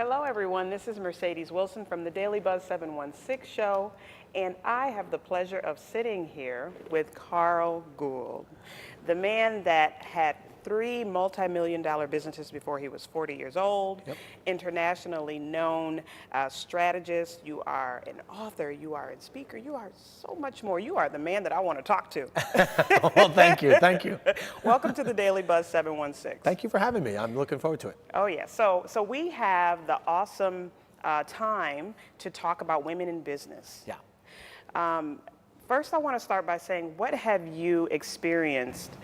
Hello, everyone. This is Mercedes Wilson from the Daily Buzz 716 show, and I have the pleasure of sitting here with Carl Gould, the man that had 3 multi-million-dollar businesses before he was 40 years old, internationally known strategist. You are an author, you are a speaker, you are so much more. You are the man that I want to talk to. Well, thank you. Thank you. Welcome to the Daily Buzz 716. Thank you for having me. I'm looking forward to it. Oh, yeah. So we have the awesome time to talk about women in business. Yeah. First, I want to start by saying, what have you experienced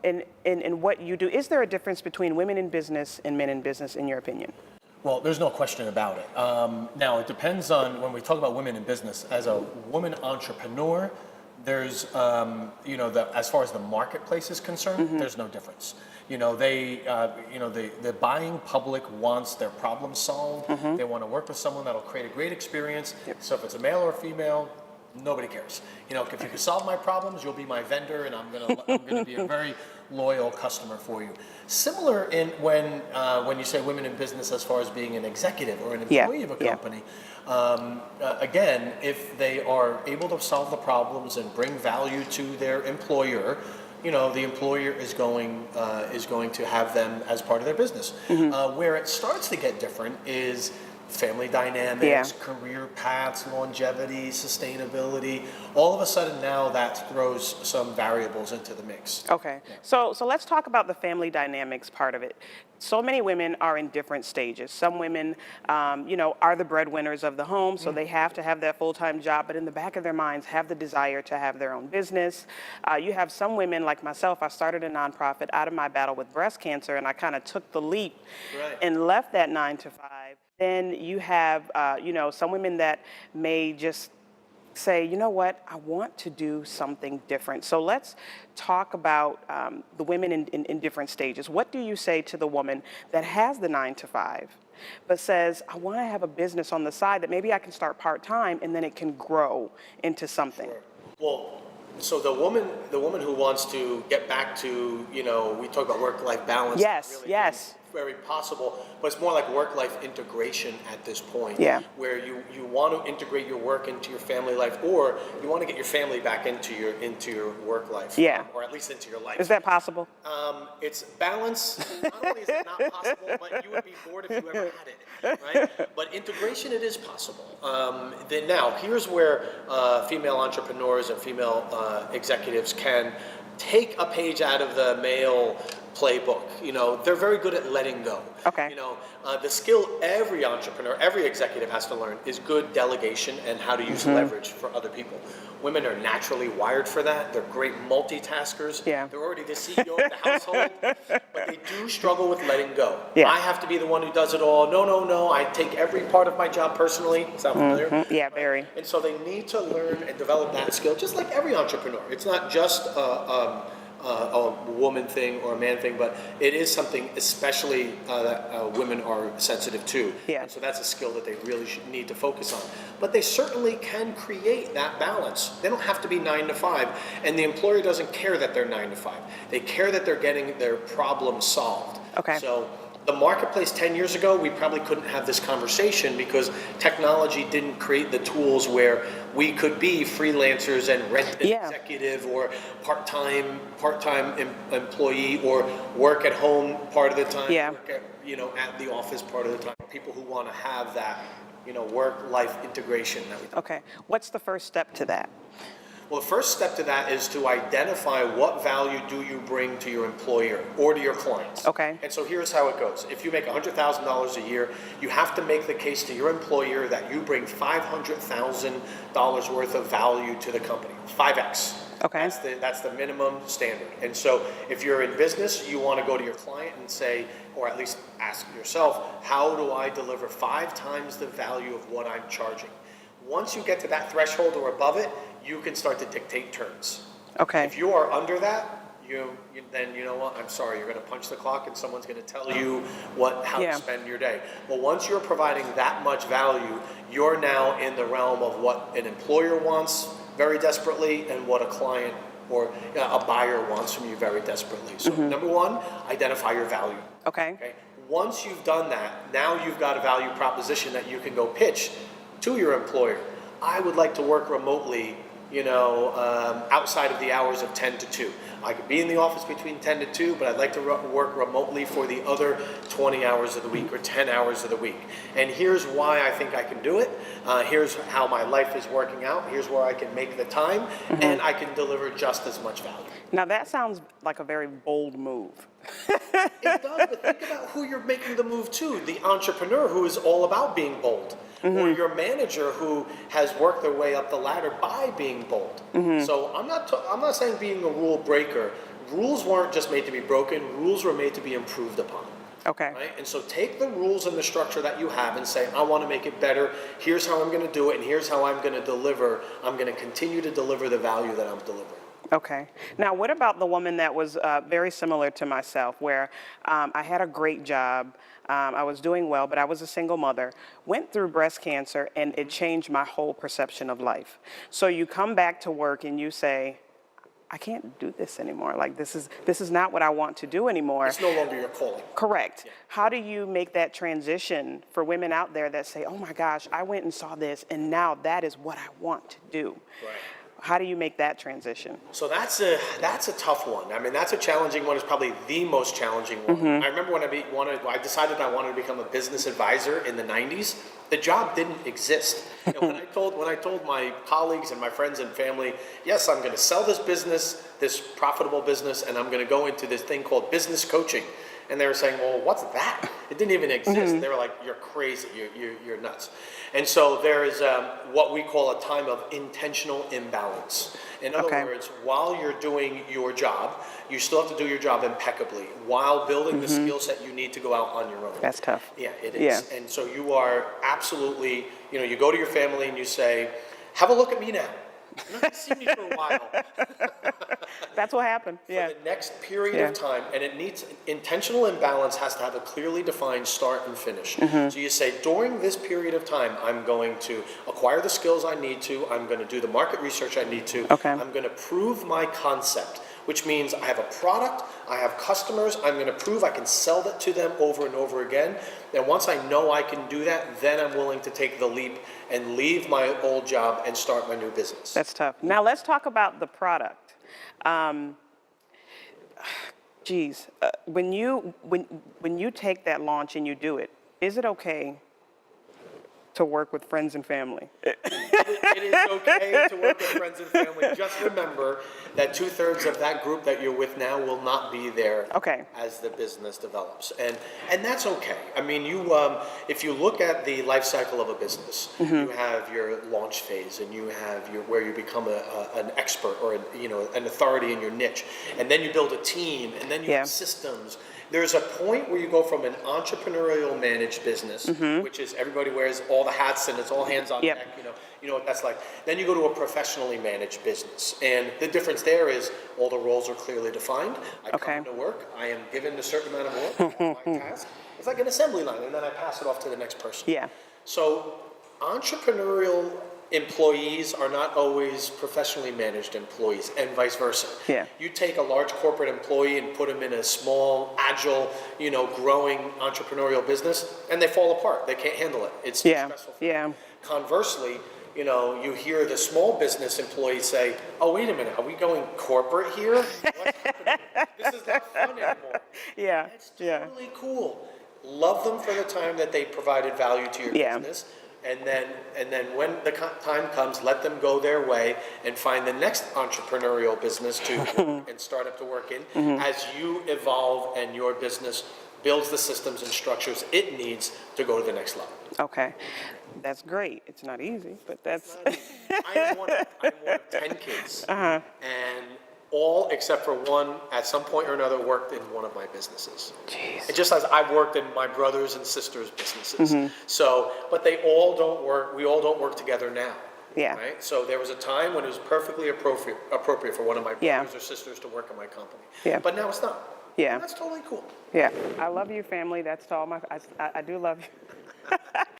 in what you do? Is there a difference between women in business and men in business, in your opinion? Well, there's no question about it. Now, it depends on when we talk about women in business. As a woman entrepreneur, there's, as far as the marketplace is concerned, there's no difference. The buying public wants their problem solved. They want to work with someone that'll create a great experience. So if it's a male or a female, nobody cares. If you can solve my problems, you'll be my vendor, and I'm gonna be a very loyal customer for you. Similar in when you say women in business, as far as being an executive or an employee of a company. Again, if they are able to solve the problems and bring value to their employer, the employer is going to have them as part of their business. Where it starts to get different is family dynamics, career paths, longevity, sustainability. All of a sudden now that throws some variables into the mix. Okay, so let's talk about the family dynamics part of it. So many women are in different stages. Some women, are the breadwinners of the home, so they have to have that full-time job, but in the back of their minds have the desire to have their own business. You have some women, like myself, I started a nonprofit out of my battle with breast cancer, and I kind of took the leap and left that 9 to 5. Then you have, some women that may just say, you know what, I want to do something different. So let's talk about the women in different stages. What do you say to the woman that has the 9 to 5, but says, I want to have a business on the side that maybe I can start part-time and then it can grow into something? Sure. Well, so the woman who wants to get back to, we talk about work-life balance. Yes, yes. Very possible, but it's more like work-life integration at this point, where you want to integrate your work into your family life, or you want to get your family back into your work life, or at least into your life. Is that possible? It's balance. Not only is it not possible, but you would be bored if you ever had it, right? But integration, it is possible. Then now, here's where female entrepreneurs and female executives can take a page out of the male playbook. They're very good at letting go. Okay. The skill every entrepreneur, every executive has to learn is good delegation and how to use leverage for other people. Women are naturally wired for that. They're great multitaskers. Yeah. They're already the CEO of the household, but they do struggle with letting go. Yeah. I have to be the one who does it all. No. I take every part of my job personally. Sound familiar? Yeah, very. And so they need to learn and develop that skill, just like every entrepreneur. It's not just a woman thing or a man thing, but it is something especially that women are sensitive to. Yeah. And so that's a skill that they really need to focus on. But they certainly can create that balance. They don't have to be 9 to 5, and the employer doesn't care that they're 9 to 5. They care that they're getting their problem solved. Okay. So the marketplace 10 years ago, we probably couldn't have this conversation because technology didn't create the tools where we could be freelancers and rent an executive or part-time employee or work at home part of the time, work at, at the office part of the time. People who want to have that, work-life integration that we talk about. Okay. What's the first step to that? Well, the first step to that is to identify what value do you bring to your employer or to your clients. Okay. And so here's how it goes. If you make $100,000 a year, you have to make the case to your employer that you bring $500,000 worth of value to the company, 5x. Okay. That's the minimum standard. And so if you're in business, you want to go to your client and say, or at least ask yourself, how do I deliver 5 times the value of what I'm charging? Once you get to that threshold or above it, you can start to dictate terms. Okay. If you are under that, then you know what? I'm sorry. You're going to punch the clock, and someone's going to tell you how to spend your day. Well, once you're providing that much value, you're now in the realm of what an employer wants very desperately, and what a client or a buyer wants from you very desperately. So number one, identify your value. Okay. Once you've done that, now you've got a value proposition that you can go pitch to your employer. I would like to work remotely, outside of the hours of 10 to 2. I could be in the office between 10 to 2, but I'd like to work remotely for the other 20 hours of the week or 10 hours of the week. And here's why I think I can do it. Here's how my life is working out. Here's where I can make the time, and I can deliver just as much value. Now that sounds like a very bold move. It does, but think about who you're making the move to. The entrepreneur who is all about being bold. Or your manager who has worked their way up the ladder by being bold. So I'm not saying being a rule breaker. Rules weren't just made to be broken. Rules were made to be improved upon. Okay. Right? And so take the rules and the structure that you have and say, I want to make it better. Here's how I'm going to do it, and here's how I'm going to deliver. I'm going to continue to deliver the value that I'm delivering. Okay. Now, what about the woman that was very similar to myself, where I had a great job, I was doing well, but I was a single mother, went through breast cancer, and it changed my whole perception of life. So you come back to work and you say, I can't do this anymore. Like, this is not what I want to do anymore. It's no longer your calling. Correct. Yeah. How do you make that transition for women out there that say, oh my gosh, I went and saw this, and now that is what I want to do? Right. How do you make that transition? So that's a tough one. I mean, that's a challenging one. It's probably the most challenging one. I remember when I decided I wanted to become a business advisor in the 90s. The job didn't exist. And when I told my colleagues and my friends and family, yes, I'm going to sell this business, this profitable business, and I'm going to go into this thing called business coaching. And they were saying, well, what's that? It didn't even exist. They were like, you're crazy, you're nuts. And so there is what we call a time of intentional imbalance. In other words, while you're doing your job, you still have to do your job impeccably while building the skill set you need to go out on your own. That's tough. Yeah, it is. Yeah. And so you are absolutely, you go to your family and you say, have a look at me now. You're not going to see me for a while. That's what happened. Yeah. For the next period of time, and it needs intentional imbalance has to have a clearly defined start and finish. So you say, during this period of time, I'm going to acquire the skills I need to. I'm going to do the market research I need to. Okay. I'm going to prove my concept, which means I have a product, I have customers, I'm going to prove I can sell that to them over and over again. And once I know I can do that, then I'm willing to take the leap and leave my old job and start my new business. That's tough. Now let's talk about the product. When you take that launch and you do it, is it okay to work with friends and family? It is okay to work with friends and family. Just remember that 2/3 of that group that you're with now will not be there as the business develops, and that's okay. I mean, if you look at the life cycle of a business, you have your launch phase, and you have where you become an expert or an authority in your niche, and then you build a team, and then you have systems. There's a point where you go from an entrepreneurial managed business, which is everybody wears all the hats and it's all hands on deck, you know what that's like. Then you go to a professionally managed business. And the difference there is all the roles are clearly defined. I come to work, I am given a certain amount of work, I have my task. It's like an assembly line, and then I pass it off to the next person. Yeah. So entrepreneurial employees are not always professionally managed employees, and vice versa. Yeah. You take a large corporate employee and put them in a small, agile, growing entrepreneurial business, and they fall apart. They can't handle it. It's too stressful for them. Conversely, you hear the small business employees say, oh, wait a minute, are we going corporate here? What's happening? This is not fun anymore. Yeah. That's totally cool. Love them for the time that they provided value to your business. And then when the time comes, let them go their way and find the next entrepreneurial business to work and start up to work in as you evolve and your business builds the systems and structures it needs to go to the next level. Okay. That's great. It's not easy, but that's... I am one of 10 kids, and all except for one, at some point or another, worked in one of my businesses. Jeez. It just as I've worked in my brothers and sisters' businesses. So, but they all don't work. We all don't work together now. Yeah. Right. So there was a time when it was perfectly appropriate for one of my brothers or sisters to work in my company. Yeah. But now it's not. Yeah. And that's totally cool. Yeah. I love you, family. That's to all my... I do love you.